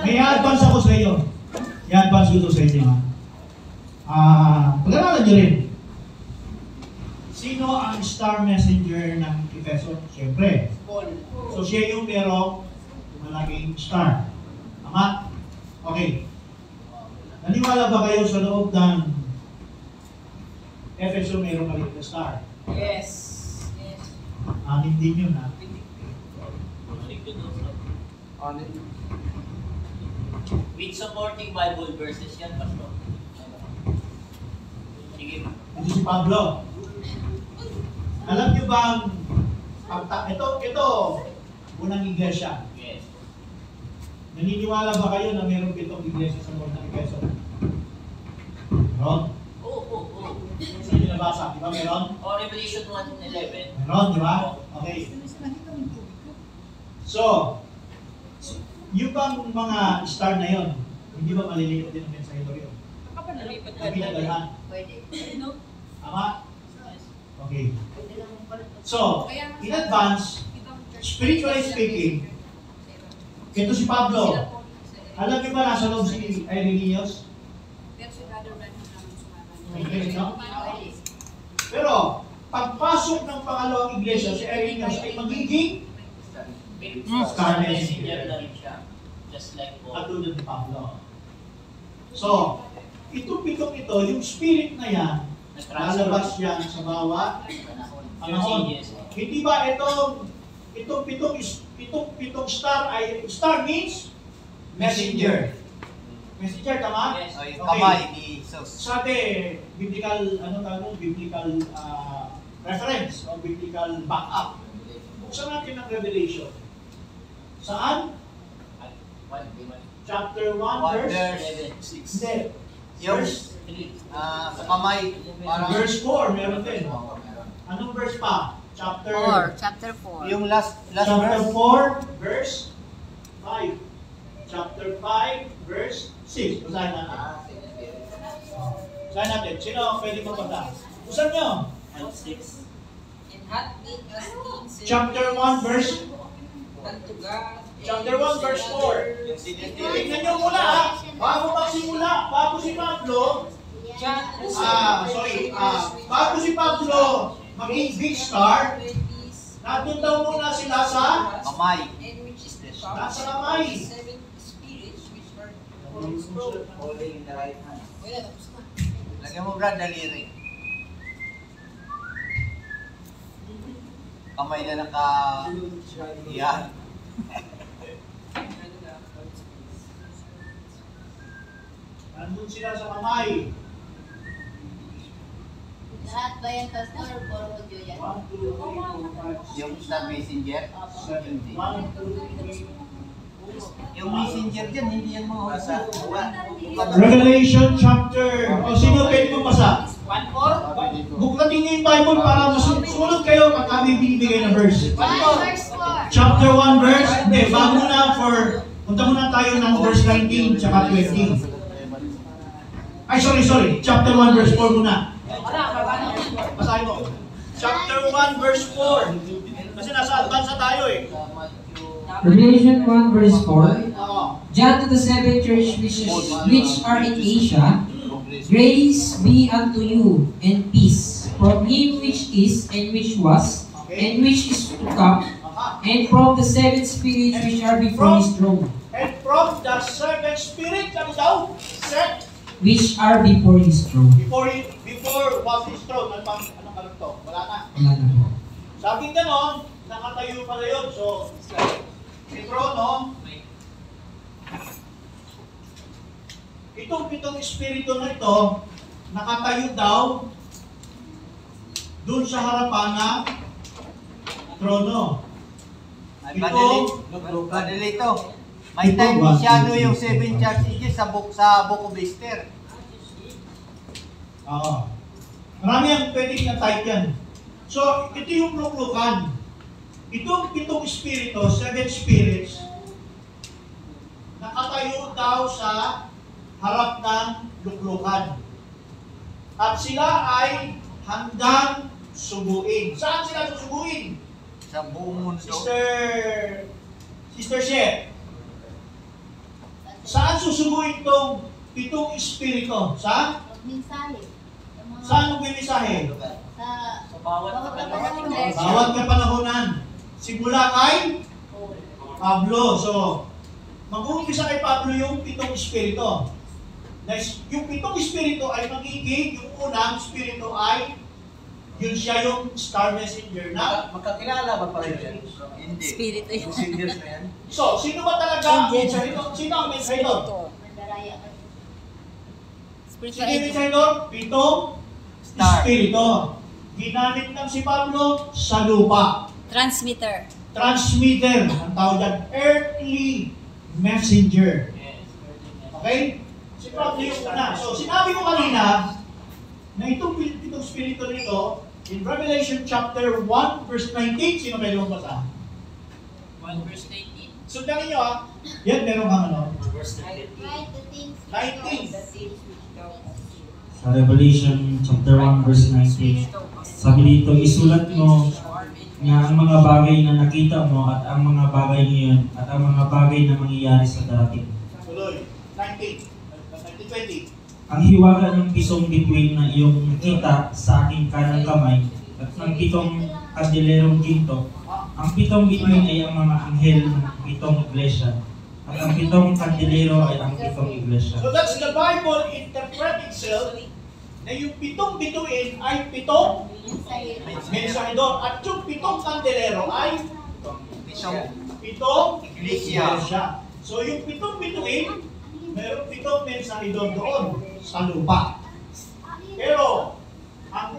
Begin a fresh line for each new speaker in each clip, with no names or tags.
May advance ako sa iyo. I-advance ko ito sa inyo. Pag-aralan nyo rin. Sino ang star messenger ng Efeso? Siyempre. So siya yung merong malaking star. Tama? Okay. Naniwala ba kayo sa loob ng Efeso merong maliit na star?
Yes.
Amin din yun, ha?
With supporting Bible verses yan, Pastor. Sige.
Ito si Pablo. Alam niyo bang ito unang iglesia.
Yes.
Naniniwala ba kayo na mayroong 7 iglesia sa loob ng Efeso? Meron?
Oo.
Sa inyo nabasa, di ba meron?
O Revelation 1:11.
Meron, di ba? Okay. So, yung bang mga star na yon, hindi ba maliliit din ang mensahero yun? Hindi nadalhan.
Pwede.
Tama? Okay. So, in advance, spiritually speaking, ito si Pablo. Alam niyo ba nasa loob si Irenaeus? Okay, no? Pero, pagpasok ng pangalawang iglesia, si Irenaeus ay magiging star messenger
na rin siya. Just like Paul.
katulad ni Pablo. So, itong pitong ito, yung spirit na yan, lalabas yan sa bawat panahon. Hindi ba itong pitong star ay, star means messenger. Messenger, tama?
Yes.
Ay, kamay ni Jesus.
Sabi, biblical, biblical reference o biblical backup. Buksan natin ang Revelation. Saan? Chapter 1, verse
6.
Hindi.
Yung
Verse,
sa kamay, parang
verse 4, meron din.
Oo, meron.
Anong verse pa? Chapter
4.
Yung last
Chapter
verse.
4, verse 5. Chapter 5, verse 6. Basahin natin. Basahin natin. Sino ang pwede magbasa? Basahin nyo.
6.
Chapter 1, verse Chapter 1, verse 4.
Yung sinilid.
Tingnan nyo muna, ha? Bago magsimula, bago si Pablo, bago si Pablo maging big star, nandun daw muna sila sa
Kamay.
nasa kamay.
Holding in the right hand. Lagyan mo, Brad, daliri. Kamay na naka... Yan.
Nandun sila sa kamay.
Lahat ba yan, Pastor? Puro mo yan.
1, 2, 3, 4, 5,
Yung star messenger.
7, 1, 2, 3.
Yung messenger dyan, hindi yan mga basa.
Revelation chapter. O sino pwede mo basa? 1-4? Buklatin niyo yung Bible para sumunod kayo pag kami binibigay na verse.
1
Chapter 1 verse. Hindi, bago na punta muna tayo ng verse 19 tsaka 20. Ay, sorry. Chapter 1 verse 4 muna. Basahin mo. Chapter 1 verse 4. Kasi nasa advance na tayo eh.
Revelation 1 verse 4.
Oo.
John to the seven church which are in Asia, grace be unto you and peace from him which is and which was and which is to come, and from the seven spirits which are before his throne.
And from the seven spirit, ano daw? Set
Which are before his throne.
before was his throne. Anong to? Wala na.
Wala na po.
Sabi ganon, nakatayo pala yun. So, may trono. Itong pitong espiritu na ito, nakatayo daw dun sa harapan ng trono.
Ay, madali ito. May time masyado yung 7 church ages sa book of Esther.
Oo. Marami ang pwedeng na-type yan. So, ito yung luklukan. Itong pitong espiritu, 7 spirits, nakatayo daw sa harap ng luklukan. At sila ay handang subuin. Saan sila susubuin?
Sa buong mundo.
Sister Shep. Saan susuguin itong pitong espiritu? Sa?
Mensahe.
Saan magmimisahe?
Sa bawat kapanahonan.
Bawat kapanahonan. Simula kay Pablo. So, mag-uumpisa kay Pablo yung pitong espiritu. Yung pitong espiritu ay magiging, yung unang espiritu ay, yun siya yung star messenger na.
Magkakilala ba pala yun? Hindi.
Espiritu yun.
Messengers na yan.
So, sino ba talaga ang mensahero? Sino ang mensahero?
Mandaraya ka.
Sige, mensahero, pitong
Star.
espiritu. Ginamit ng si Pablo sa lupa.
Transmitter.
Transmitter, ang tawag dyan, earthly messenger.
Yes.
Okay? Si Pablo yung una. So, sinabi ko kanina, na itong pitong espiritu nito, in Revelation chapter 1, verse 19, sino kayo magbasa?
1 verse 18.
Sundan niyo ah. Yan, meron kang ano?
Verse 19.
19.
Sa Revelation chapter 1 verse 19, sabi dito, isulat mo nga ang mga bagay na nakita mo at ang mga bagay ngayon at ang mga bagay na mangyayari sa darating.
Tuloy. 19. 20.
Ang hiwaga ng pisong bituin na iyong nakita sa aking kanang kamay at ng pitong kandilerong ginto. Ang pitong bituin ay ang mga anghel ng pitong iglesia at ang pitong kandilero ay ang pitong iglesia.
So that's the Bible interpret itself na yung pitong bituin ay pitong mensahero at yung pitong kandelero ay pitong iglesia. So yung pitong bituin, meron pitong mensahero doon sa lupa. Pero ang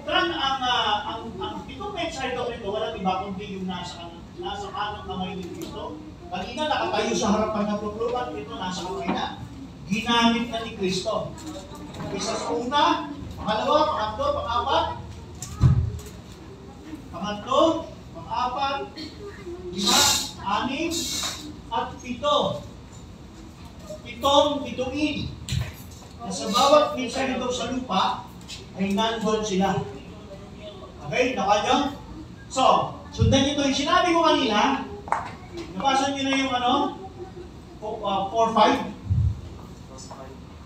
pitong mensahero nito walang iba kundi yung nasa kanang kamay ni Kristo. Kanina nakatayo sa harapan ng luplupan, ito nasa kamay na. Ginamit na ni Kristo. Isa sa una, pangalawa, pangatlo, pang-apat, pang-apat, 5, 6, at 7. Pitong bituin na sa bawat mensahero sa lupa ay nandun sila. Okay, nakanya? So, sundan nyo ito. Yung sinabi ko kanina, nabasa nyo na yung ano? 4-5?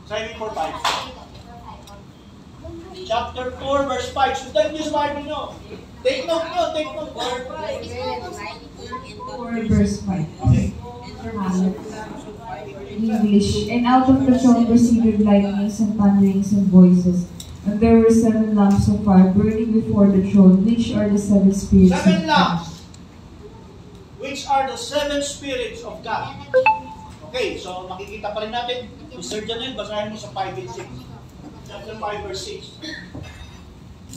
Sabi 4-5. Chapter 4, verse 5. Sundan nyo sa Bible nyo. Take note nyo, take note.
4 verse 5.
Okay.
English, and out of the throne proceeded lightnings and thunderings and voices. And there were 7 lamps of fire burning before the throne, which are the 7 spirits of
7
God.
lamps, which are the 7 spirits of God. Okay, so makikita pa rin natin. Mr. Janel, basahin mo sa 5 and 6. Chapter 5, verse 6.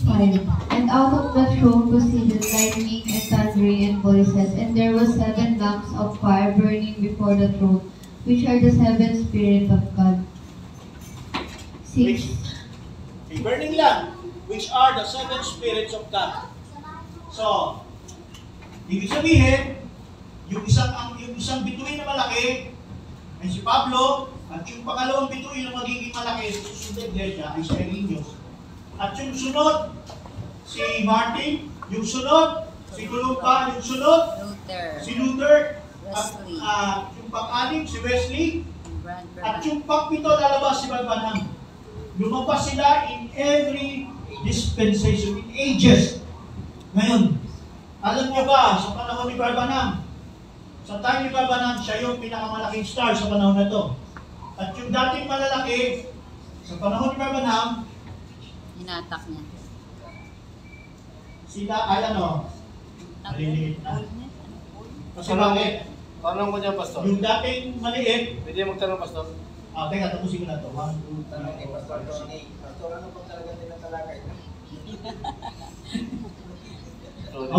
5. And out of the throne proceeded lightning and thundering and voices, and there were 7 lamps of fire burning before the throne, which are the 7 spirits of God. 6.
A burning lamp, which are the 7 spirits of God. So, ibig sabihin, yung isang bituin na malaki ay si Pablo, at yung pangalawang bituin na magiging malaki sa susunod iglesia ay si Irenaeus. At yung sunod, si Martin, yung sunod, si Columba, yung sunod, si Luther, at yung pang-anim, si Wesley, at yung pang-pito lalabas si Branham. Lumabas sila in every dispensation, in ages. Ngayon, alam niyo ba, sa panahon ni Branham, sa time ni Branham, siya yung pinakamalaking star sa panahon na ito. At yung dating malalaki, sa panahon ni Branham,
Hinatak niya.
sila ay ano, maliliit na. Kasi bakit?
Tanong ko niya, Pastor.
Yung dating maliit,
Pwede magtanong, Pastor?
teka, tapusin ko na ito. 1, 2, 3, 4, 5, 6.
Pastor, ano pang talaga tinatalakay?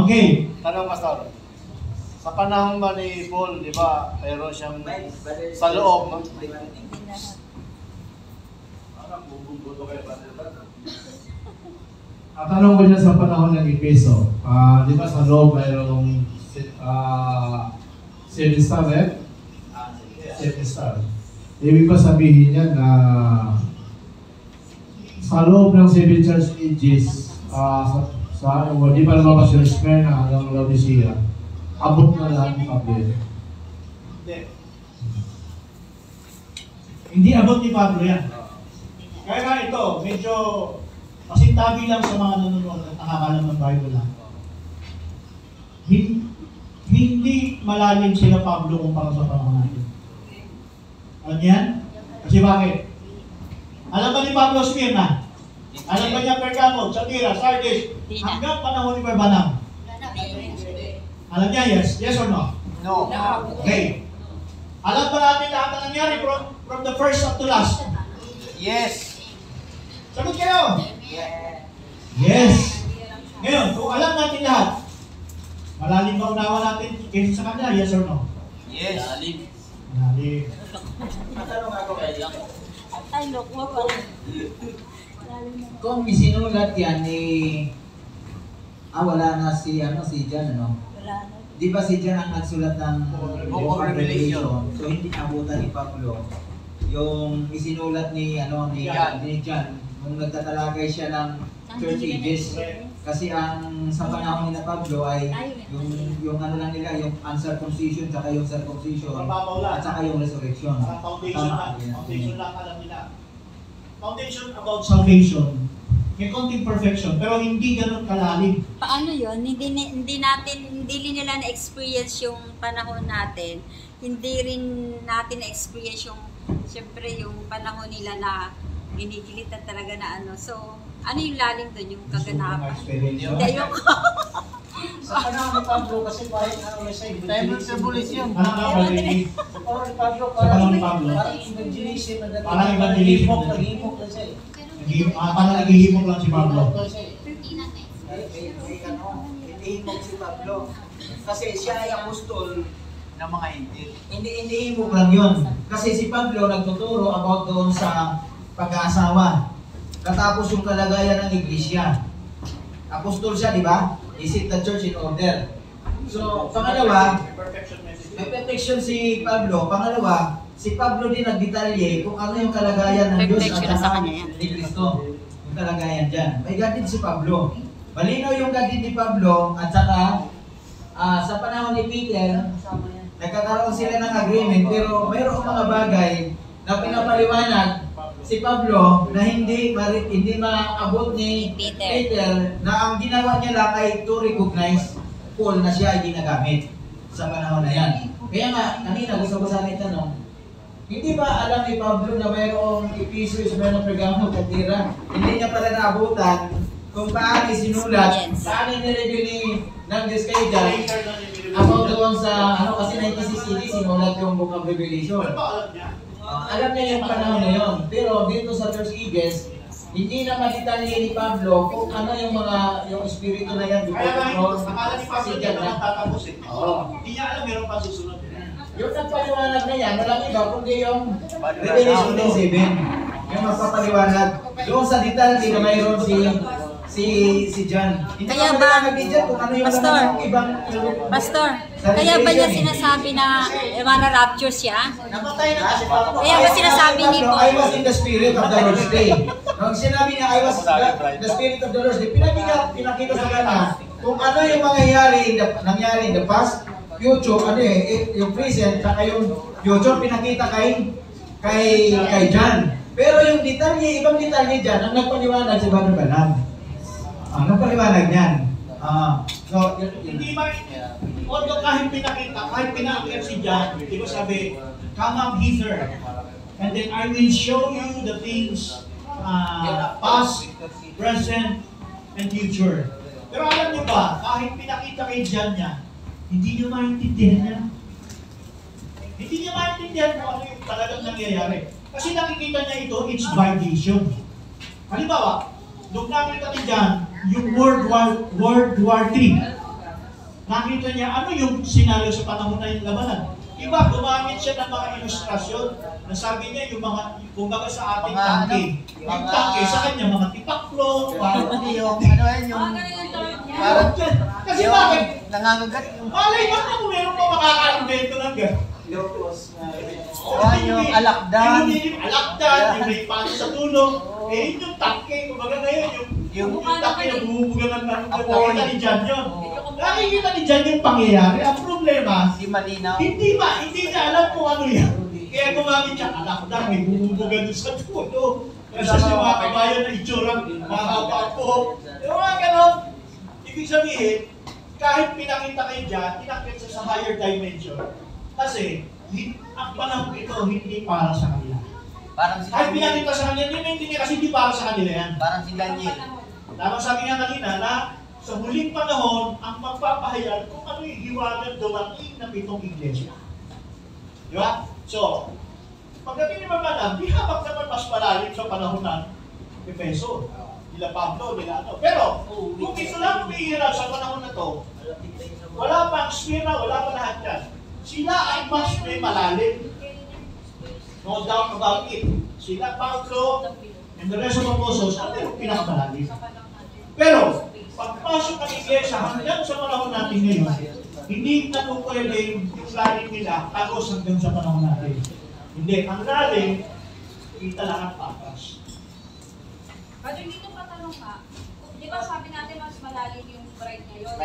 Okay.
Tanong, Pastor. Sa panahon ba ni Paul, di ba, mayroon siyang sa loob,
Ang tanong ko dyan sa panahon ng Efeso, di ba sa loob mayroong 7 star, eh? 7 star. Ibig ba sabihin niya na sa loob ng 7 church ages, di ba lumabas yung Smyrna hanggang Laodicea, abot na lahat ng kabel.
Hindi. Hindi abot ni Pablo yan. Kaya nga ito, medyo pasintabi lang sa mga nanonood at nakakalam ng Bible lang. Hindi malalim sila Pablo kumpara sa panahon natin. Alam niyan? Kasi bakit? Alam ba ni Pablo Smyrna? Alam ba niya Pergamo, Thyatira, Sardis, hanggang panahon ni Barbanam? Alam niya, yes? Yes or no?
No.
Okay. Alam ba natin lahat na nangyari from the first up to last?
Yes.
Sagot kayo! Yes! Ngayon, kung alam natin lahat, malalim ba unawa natin kaysa sa kanila? Yes or no?
Yes.
Malalim.
Matanong ako kay Lang.
Ay, look mo pa.
Kung isinulat yan ni... wala na si John, ano?
Wala na.
Di ba si John ang nagsulat ng
Book of Revelation?
So hindi nabutan ni Pablo yung isinulat ni John nung nagtatalagay siya ng church ages. Kasi ang sa panahon ni Pablo ay yung ano lang nila, yung uncircumcision tsaka yung circumcision at saka yung resurrection.
Foundation lang. Foundation lang alam nila. Foundation about salvation. May konting perfection, pero hindi ganun kalalim.
Paano yun? Hindi nila na-experience yung panahon natin. Hindi rin natin na-experience yung, siyempre, yung panahon nila na ginigilitan talaga na ano. So, ano yung lalim doon? Yung kaganapan? Hindi, yung
Sa panahon ni Pablo, kasi kahit
Time of tribulation.
Ano nga ba?
sa panahon ni Pablo,
Sa panahon ni Pablo.
parang evangelism na dati.
Parang evangelism.
Naghihimok na siya eh.
Parang naghihimok lang si Pablo.
Hinihimok si Pablo. Kasi siya ay apostol.
Ng mga hintil.
Hindi himok lang yun. Kasi si Pablo nagtuturo about doon sa pag-aasawa. Katapos yung kalagayan ng iglesia. Apostol siya, di ba? Is it the church in order? So, pangalawa, may perfection si Pablo. Pangalawa, si Pablo din nagdetalye kung ano yung kalagayan ng Diyos at saka ni Kristo. Yung kalagayan dyan. May gadid si Pablo. Malinaw yung gadid ni Pablo at saka sa panahon ni Peter, nagkakaroon sila ng agreement pero mayroong mga bagay na pinapaliwanag si Pablo na hindi maabot ni Peter na ang ginawa niya lang ay to recognize Paul na siya ay ginagamit sa panahon na yan. Kaya nga, kanina gusto ko sana itanong, hindi ba alam ni Pablo na mayroong Ephesus, mayroong Pergamo, Thyatira? Hindi niya pala naabutan kung paano sinulat, paano nireveal ng Diyos kay John about doon sa, kasi 96 AD sinulat yung Book of Revelation. Alam niya yung panahon na yun. Pero dito sa Church Ages, hindi na matitalye ni Pablo kung ano yung espiritu na yan.
Kaya nga yun, akala ni Pablo niya naman tatapos eh. Hindi niya alam meron pa susunod.
Yung nagpaliwanag na yan, walang iba kundi yung Revelation 7. Yung magpapaliwanag. Yung sa detalye na mayroon si John.
Kaya ba, Pastor, kaya ba niya sinasabi na mara-rapture siya?
Namatay na kasi Pablo.
Kaya ba sinasabi ni
Paul? I was in the spirit of the Lord's day. Nung sinabi niya, I was the spirit of the Lord's day, pinakita sa kanya kung ano yung nangyari in the past, future, yung present, saka yung future, pinakita kay John. Pero yung detalye, ibang detalye dyan, ang nagpaliwanag si Brother Branham. Ang paliwanag niyan. So,
hindi ba, although kahit pinakita si John, di ba sabi, come up hither, and then I will show you the things past, present, and future. Pero alam niyo ba, kahit pinakita kay John niya, hindi niyo maintindihan niya. Hindi niya maintindihan kung ano yung talagang nangyayari. Kasi nakikita niya ito, it's by vision. Halimbawa, nung nakita ni John, yung World War III, nakita niya ano yung senaryo sa panahon na yung labanan. Iba, gumamit siya ng mga ilustrasyon na sabi niya yung mga, kumbaga sa ating tangke. Yung tangke, sa kanya, mga tipaklo, parang kasi bakit?
Nangangagat yung
Malay ba na kung meron pa makaka-invento ng gano'n?
yung alakdan.
Yung alakdan, yung may paano sa tulong. Eh, yung tangke, kumbaga ngayon, yung tangke na bumubuga ng nakita ni John yun. Nakikita ni John yung pangyayari. Ang problema,
Hindi malinaw.
hindi niya alam kung ano yan. Kaya gumamit siya, anak na, may bumubuga doon sa tulo. Kasi yung mga kabayan na itsurang mahaba po. Yung mga ganon. Ibig sabihin, kahit pinakita kayo dyan, pinakita sa higher dimension. Kasi, ang panahon ito hindi para sa kanila.
Parang si
Kahit
Daniel.
pinakita sa kanila, hindi niya kasi hindi para sa kanila yan.
Parang si Daniel.
Tama sabi nga kanina na sa huling panahon, ang magpapahayag kung ano yung hiwagan dumating na 7 iglesia. Di ba? So, pagdating ni Mama di habang naman mas malalim sa panahon ng Efeso, nila Pablo, nila ano. Pero, kung ito lang umihirap sa panahon na to, wala pang spira, wala pa lahat yan. Sila ay mas may malalim. No doubt about it. Sila, Pablo, and the rest of the apostles, ano yung pinakamalalim? Pero, pagpasok ng iglesia hanggang sa panahon natin ngayon, hindi na po pwede yung lalim nila agos hanggang sa panahon natin. Hindi. Ang lalim, kita lang ang patas.
Brother, dito patanong ka. Di ba sabi natin mas malalim yung bride ngayon sa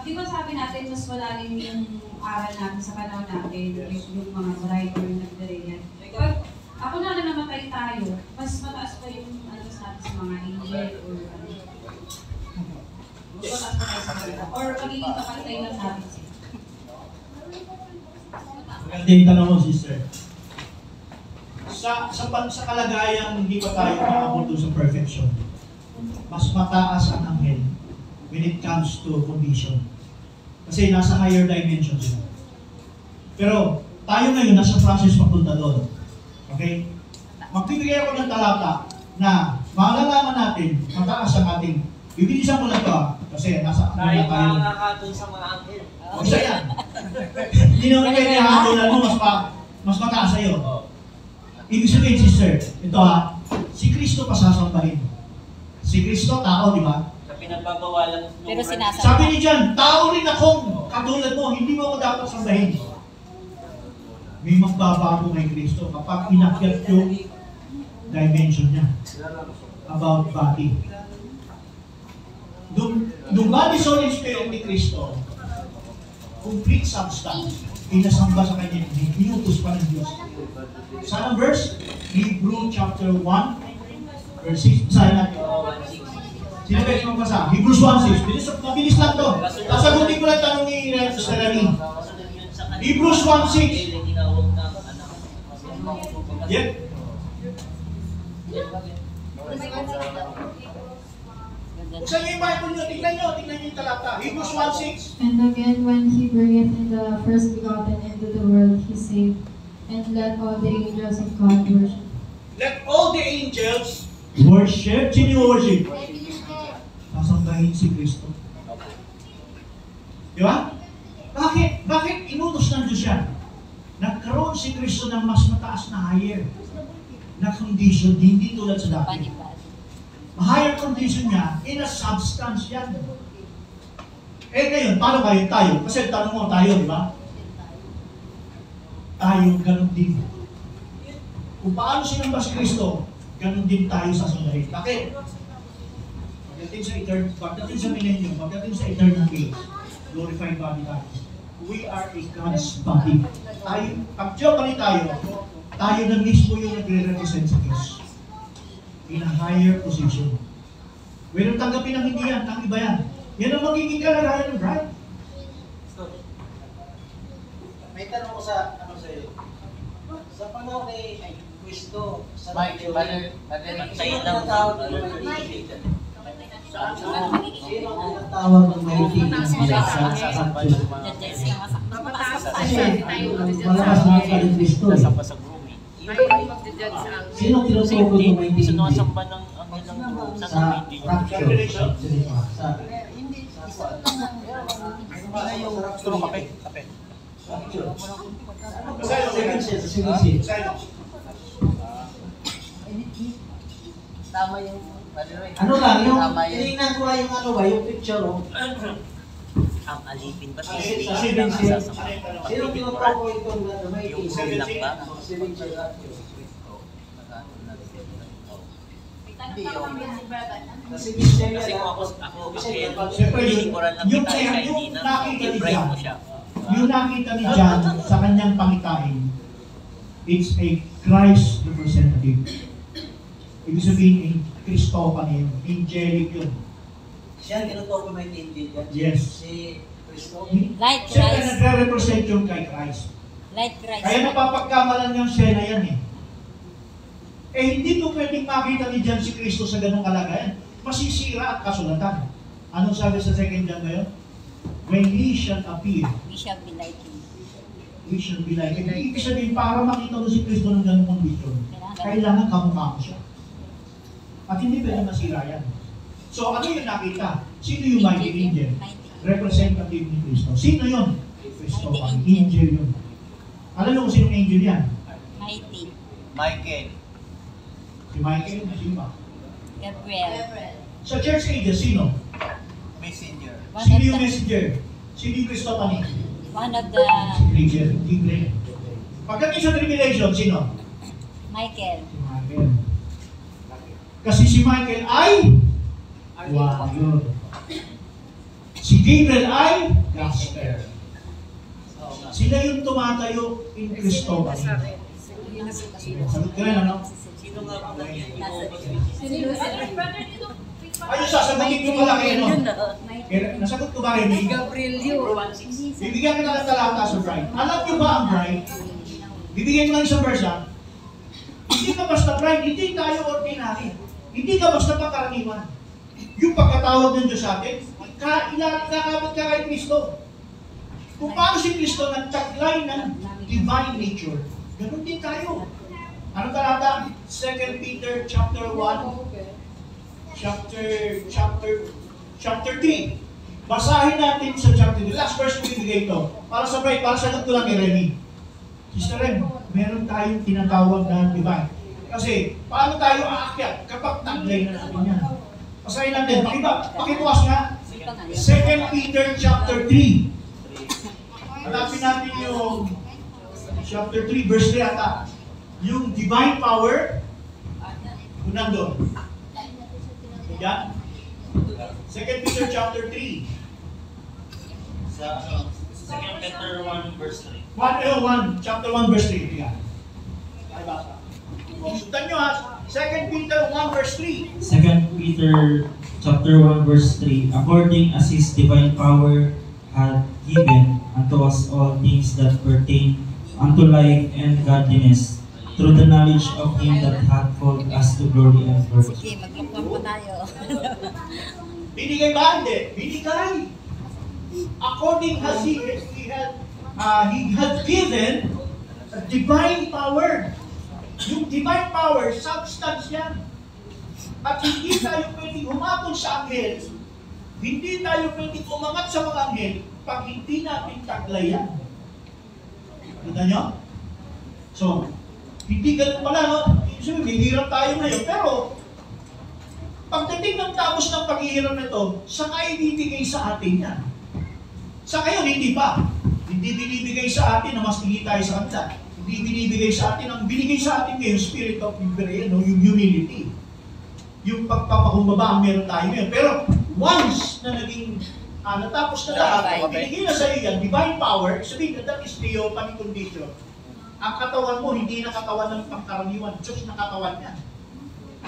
di ba sabi natin mas malalim yung aral natin sa panahon natin, yung mga bride or nagdariyan. Pag ako na namatay tayo, mas mataas pa yung ano natin sa mga angel or ano. Mas mataas pa tayo sa kanila. Or magiging kapantay lang natin sila.
Maganda yung tanong mo, sister. Sa kalagayang hindi pa tayo makabot sa perfection, mas mataas ang anghel when it comes to condition. Kasi nasa higher dimension sila. Pero tayo ngayon nasa process papunta doon. Okay? Magbibigay ako ng talata na malalaman natin mataas ang ating. Bibilisan ko na ito kasi nasa
Tayo
tayo.
makakatun sa mga anghel.
Isa yan. Hindi naman kayo nahatulan mo, mas mataas sa'yo. Ibig sabihin, sister, ito si Kristo pasasambahin. Si Kristo, tao, di ba?
Na pinagbabawalan ng
Pero sinasamba.
Sabi ni John, tao rin akong katulad mo, hindi mo ako dapat sambahin. May magbabago kay Kristo kapag inakyat yung dimension niya about body. Nung body, soul, and spirit ni Kristo, complete substance, pinasamba sa kanya, inutos pa ng Diyos. Saan ang verse? Hebrew chapter 1, verse 6. Basahin natin. Sino pwede magbasa? Hebrews 1:6. Mabilis lang to. Sasagutin ko lang tanong ni Sister Rani. Hebrews 1:6. Yep. Buksan niyo yung Bible niyo. Tingnan niyo yung talata. Hebrews 1:6.
And again, when he bringeth in the first begotten into the world, he saved, and let all the angels of God worship.
Let all the angels worship. Sino yung worship? Sasambahin si Kristo. Di ba? Bakit inutos ng Diyos yan? Nagkaroon si Kristo ng mas mataas na higher na condition, hindi tulad sa dati. Higher condition niya, in a substance yan. Eh ngayon, paano kayo tayo? Kasi tanong mo tayo, di ba? Tayo, ganun din. Kung paano sinamba si Kristo, ganun din tayo sasambahin. Bakit? Pagdating sa millennium, pagdating sa eternal age, glorified body tayo. We are a God's body. Tayo, actually tayo na mismo yung nagre-represent sa Diyos. In a higher position. Pero tanggapin ang hindi yan, ang iba yan. Yan ang magiging kalagayan ng bride.
May tanong ko sa iyo. Sa panahon ni Kristo, sa
Sa'yo lang.
sino ang tinatawag ng mighty sa Santos? Kasi malakas na ka rin Kristo. Sino ang tinutukoy ng mighty sa rapture?
Gusto mo kape? Kape.
Tama yung
Ano lang, yung tinignan ko lang yung ano ba, yung picture oh.
Ang alipin ba?
Sa 7 Sino tinutukoy itong mighty?
Yung kulang ba?
7
May tanong
Kasi misterya
Kasi
na.
kung ako kasi
Siyempre,
lilingkuran lang
yung
kita,
kaya,
hindi
yung
na
nakita ni
i-bright
John,
mo siya.
yung nakita ni John sa kanyang pangitain, it's a Christ representative. Ibig sabihin, Kristo pa niyo, angelic yun.
Siya, tinutukoy mo yung angel yan.
Yes.
Si Cristo.
Light
Siyempre,
Christ.
nagre-represent yung kay Christ.
Light Christ.
Kaya napapagkamalan niyang Sena yan eh. Eh, hindi ko pwedeng makita ni John si Kristo sa ganong kalagayan. Masisira at kasulatan. Anong sabi sa 2 John ngayon? When He shall appear,
We shall be like Him.
we shall be like Him. Ibig sabihin, para makita mo si Kristo ng ganong kondisyon, kailangan kamukha mo siya. At hindi pwede masira yan. So, ano yung nakita? Sino yung mighty angel? Representative ni Kristo. Sino yun? Kristo pa. Angel yun. Alam mo kung sinong angel yan?
Mighty.
Michael.
Si Michael, sino ba?
Gabriel.
Sa church ages, sino?
Messenger.
Sino yung messenger? Sino yung Kristo pa ni?
One of the
Gabriel. Pagdating sa tribulation, sino?
Michael.
Si Michael. Kasi si Michael ay warrior. Si Gabriel ay gospel. Sila yung tumatayo in Kristo pa ni. Sagot ka rin, ano?
Sino nga ba
Ayun, sasagutin ko pala kayo, no? Nasagot ko ba rin?
Gabriel yun.
Bibigyan kita ng talata sa bride. Alam niyo ba ang bride? Bibigyan ko lang isang verse, ha? Hindi ka basta bride, hindi tayo ordinary. Hindi ka basta pangkaraniwan. Yung pagkatawag ng Diyos sa atin, kakabot ka kay Kristo. Kung paano si Kristo nagtaglay ng divine nature, ganun din tayo. Ano talata? 2 Peter chapter 1, chapter 3. Basahin natin sa chapter 3. Last verse ko bibigay ito. Para sa bride, para sagot ko lang ni Remy. Sister Rem, meron tayong tinatawag na divine. Kasi, paano tayo aakyat kapag taglay na natin yan? Basahin natin. Pakibukas nga. 2 Peter chapter 3. Hanapin natin yung chapter 3, verse 3 ata. Yung divine power, kung nandun. Yan. 2 Peter chapter 3.
Sa 2 Peter 1 verse 3.
Chapter 1, verse 3. Yan. Ay, basa. Sundan nyo ha. 2 Peter 1, verse 3.
2 Peter chapter 1 verse 3. According as His divine power hath given unto us all things that pertain unto life and godliness, through the knowledge of Him that hath called us to glory and virtue.
Sige, maglukwan pa tayo.
Binigay ba? Hindi. Binigay. According as He had given a divine power. Yung divine power, substance yan. At hindi tayo pwedeng humatol sa anghel, hindi tayo pwedeng umangat sa mga anghel pag hindi natin taglayan. Kita nyo? So, hindi ganun pala, no? So, hihirap tayo ngayon, pero pagdating ng tapos ng paghihirap nito, saka ibibigay sa atin yan. Sa ngayon, hindi pa. Hindi binibigay sa atin na mas tingin tayo sa kanila. Hindi binibigay sa atin, ang binigay sa atin ngayon, spirit of humility, no? Yung humility. Yung pagpapakumbaba ang meron tayo ngayon. Pero once na naging natapos na lahat, binigay na sa iyo yan, divine power, sabihin na that is theophany condition. Ang katawan mo, hindi na katawan ng pangkaraniwan. Diyos na katawan niya.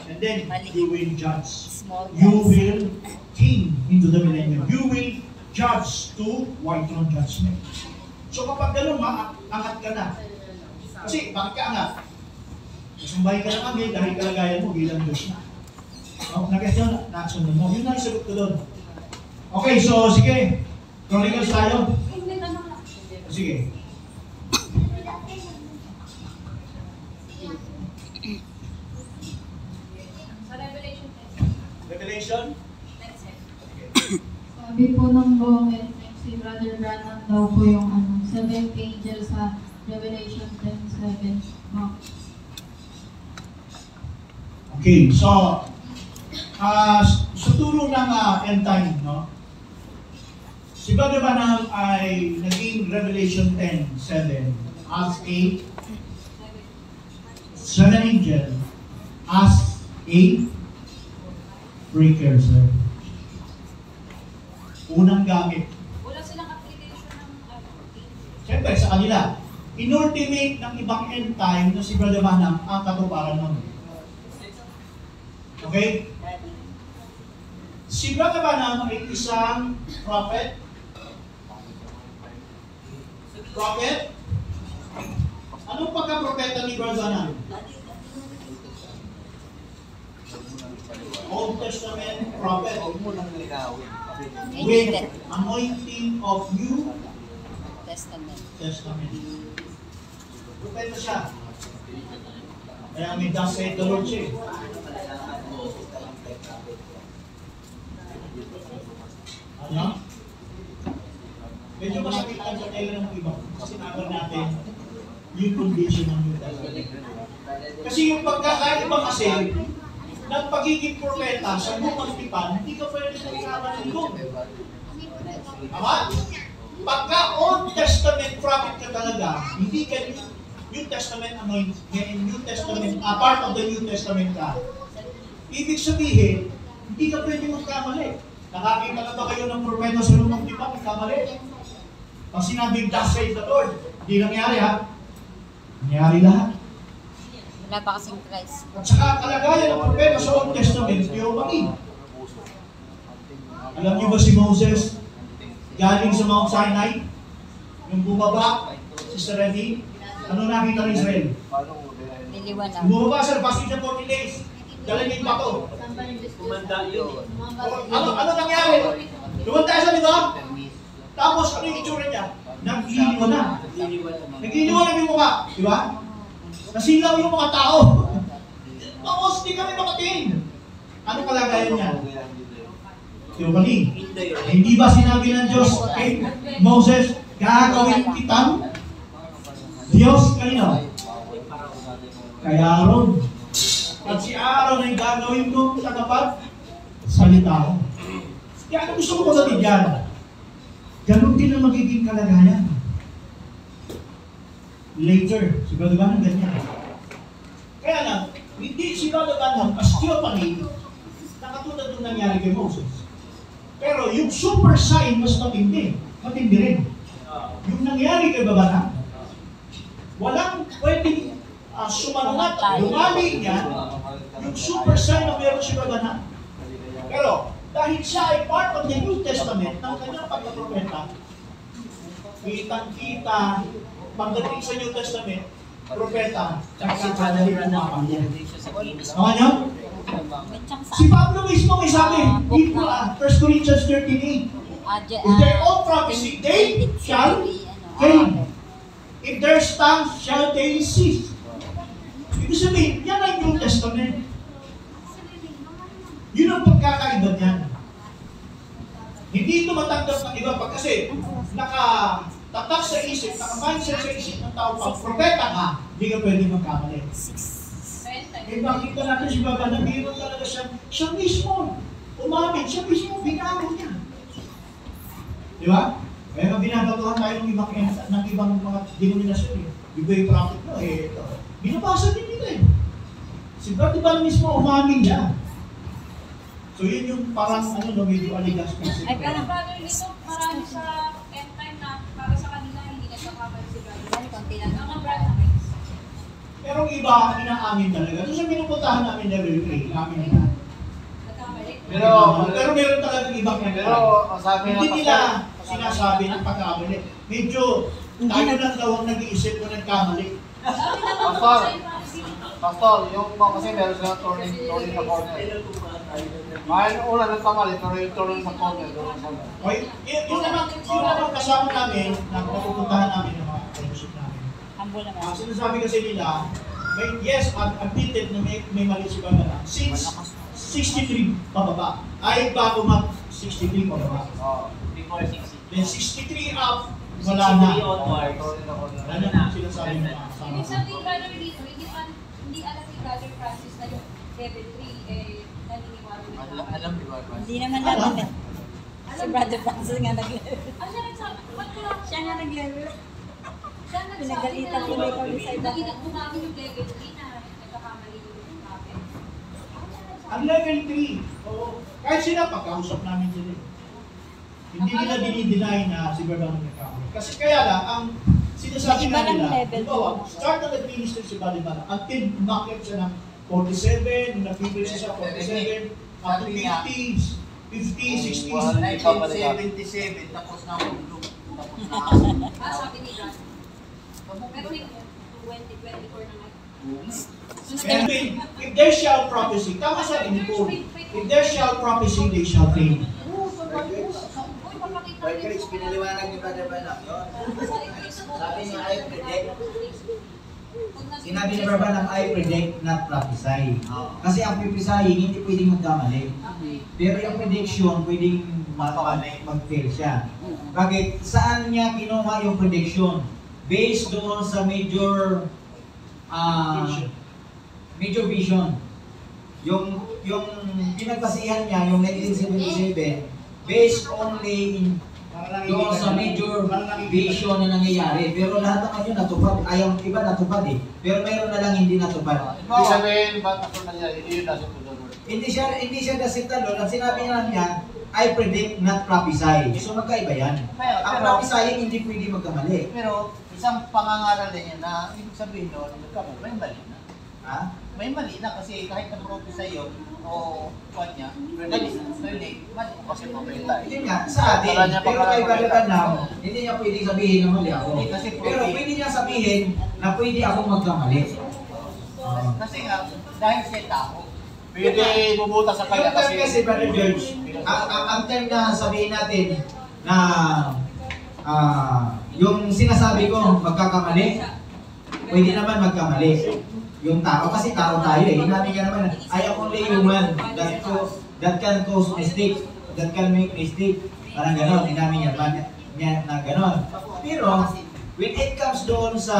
And then, you will judge. You will king into the millennium. You will judge to white throne judgment. So kapag ganun, angat ka na. Kasi, bakit ka angat? Masambay ka na kami dahil kalagayan mo bilang Diyos na. Nag-get yun, nasunod mo. Yun na yung sagot ko doon. Okay, so sige. Chronicles tayo. Sige. Revelation?
Sabi po ng buong si Brother Branham daw po yung 7 pages sa Revelation 10:7.
Okay, so sa turo ng end time, no? Si Brother Branham ay naging Revelation 10:7 as a 7 angel, as a breaker, sir. Unang gamit.
Wala silang application ng
Siyempre, sa kanila, in-ultimate ng ibang end time na si Brother Manang ang katuparan nun. Okay? Si Brother Manang ay isang prophet. Prophet? Anong pagka-propeta ni Brother Manang? Old Testament prophet with anointing of New
Testament.
Propeta siya. Kaya may thus saith the Lord siya. Ano? Medyo masakit ang katela ng iba. Sinabi natin yung condition ng New Testament. Kasi yung pagkakaiba kasi ng pagiging propeta sa lumang tipan, hindi ka pwede sa ikaman ng doon. Tama? Pagka Old Testament prophet ka talaga, hindi ka New Testament New Testament, part of the New Testament ka. Ibig sabihin, hindi ka pwede magkamali. Nakakita na ba kayo ng propeta sa lumang tipan, magkamali? Pag sinabing, thus saith the Lord, hindi nangyari ha? Nangyari lahat.
Wala pa kasing Christ.
At saka kalagayan ng propeta sa Old Testament, Jehovah. Alam niyo ba si Moses, galing sa Mount Sinai, yung bumaba, si Sarani, ano nakita ng Israel?
Niliwanag.
Bumaba sa passage ng 40 days, dala niya yung bato. Ano nangyari? Lumanta siya, di ba? Tapos ano yung itsura niya? Nag-iiwanag. Nag-iiwanag yung mukha, di ba? Nasilaw yung mga tao. Tapos di kami makatingin. Ano kalagayan niya? Jehovah. Hindi ba sinabi ng Diyos kay Moses, gagawin kitang Diyos kanino? Kay Aaron. At si Aaron ay gagawin kong tagapag salita ko. Kaya ano gusto ko pagdating dyan? Ganon din ang magiging kalagayan. Later, si Brother Banham ganyan. Kaya lang, hindi si Brother Banham as theophany na katulad ng nangyari kay Moses. Pero yung super sign mas matindi. Matindi rin. Yung nangyari kay Brother Banham, walang pwedeng sumanungat, lumali niya yung super sign na meron si Brother Banham. Pero, dahil siya ay part of the New Testament ng kanyang pagkapropeta, kitang-kita, pagdating sa New Testament, propeta, nagkakadali ng mga pamilya. Tama niyo? Si Pablo mismo may sabi, 1 Corinthians 13:8, if their own prophecy, they shall gain. If their tongues shall they cease. Ibig sabihin, yan ay New Testament. Yun ang pagkakaiba niyan. Hindi ito matanggap ng iba pag kasi nakatatak sa isip, naka-mindset sa isip ng tao pag propeta ka, hindi ka pwede magkamali. Eh makita natin si Baba na mayroon talaga siya mismo. Umamin, siya mismo, binago niya. Di ba? Kaya nga binabatuhan tayo ng ibang mga denominasyon eh. Iba yung prophet mo eh. Binabasa din nila eh. Si Brother Banham mismo, umamin niya. So yun yung parang medyo aligas kasi.
Ay, pero brother, dito marami sa end time na para sa kanila hindi nagkakabal si brother. Konti lang. Mga brother.
Pero iba, inaamin talaga. Doon sa pinupuntahan namin level 3, inamin nila. Pero meron talagang ibang end time. Hindi nila sinasabi ng pagkamali. Medyo tayo lang daw ang nag-iisip na nagkamali.
Pastor, yung kasi meron silang turning na corner. Ngayon, una nagkamali, pero yung turning sa corner.
Okay, yun naman kasama namin, na napupuntahan namin ng mga fellowship namin. Ang sinasabi kasi nila, yes, admitted na may mali si Baba since 63 pababa. Ay bago mag 63 pababa.
Before 60.
Then 63 up, wala na. Wala na sinasabi ng mga kasama.
Ibig sabihin, brother, dito, hindi alam ni Brother Francis na yung level 3 naniniwala na.
Alam ni Brother.
Hindi naman natin. Si Brother Francis nga nag-level.
Siya nagsabi,
Siya nga nag-level.
siya nagsabi
Pinagalitan ko na ikaw sa iba.
Umamin yung level 3 na nagkakamali yung prophet.
Ang level 3, kahit sila, pagkausap namin sila. Hindi nila dinideny na si Brother Banong nagkamali. Kasi kaya lang, ang sinasabi na nila, start na nag-minister si Brother Banong until umakyat siya ng 47, nung nag-minister siya 47, up to 50s, 60s.
1977, tapos na hulog.
Sabi ni God. Pero may 2024 na nga.
If there shall prophecy, tama sa Nicole, if there shall prophecy, they shall fail.
Pinaliwanag ni Brother Banong yun. Sabi niya, I predict. Sinabi ni Brother Banong, I predict, not prophesy. Kasi ang prophesying, hindi pwedeng magkamali. Pero yung prediction, pwedeng mag-fail siya. Bakit? Saan niya kinuha yung prediction? Based doon sa major vision. Yung pinagbasihan niya, yung 1977, based only in doon sa major vision na nangyayari. Pero lahat ng ano natupad. Ayaw iba natupad eh. Pero mayroon na lang hindi natupad.
Ibig sabihin, ba't ako nangyari? Hindi yun nasa tulad.
Hindi siya nasita doon. Ang sinabi niya lang yan, I predict, not prophesy. So magkaiba yan. Ang prophesying hindi pwede magkamali.
Pero isang pangangaral din yan na ibig sabihin doon, may mali na.
Ha?
May mali na kasi kahit na-prophesy yun o kwan niya, mali kasi propeta.
Yun nga, sa atin. Pero kay Brother Banong, hindi niya pwede sabihin na mali ako. Pero pwede niya sabihin na pwede ako magkamali.
Kasi nga, dahil siya tao, pwede bubuta sa kanya
kasi Brother George, ang term na sabihin natin na yung sinasabi ko magkakamali, pwede naman magkamali. Yung tao, kasi tao tayo eh. Hinabi ka naman, I am only human that can cause mistake, that can make mistake. Parang gano'n, hinabi niya na gano'n. Pero, when it comes doon sa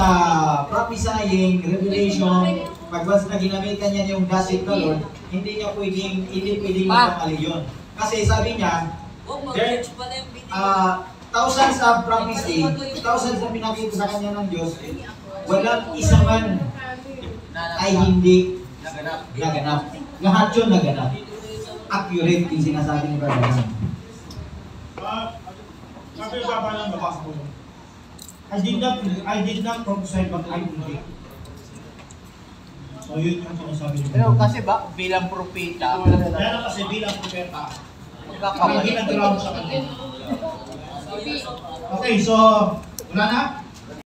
prophesying, revelation, pag once na ginamitan niya yung thus saith the Lord, hindi pwedeng magkamali yun. Kasi sabi niya, there, thousands of prophecy, thousands na pinakita sa kanya ng Diyos, walang isa man ay hindi naganap. Lahat yun naganap. Accurate yung sinasabi ni Brother Banong.
Sabi ba ng babasa ko? I did not prophesy but I predict. So yun yung sinasabi ni Brother
Pero
Banong.
kasi ba, bilang propeta,
Kaya kasi bilang propeta, hindi nag-ground sa kanya. Okay, so wala na?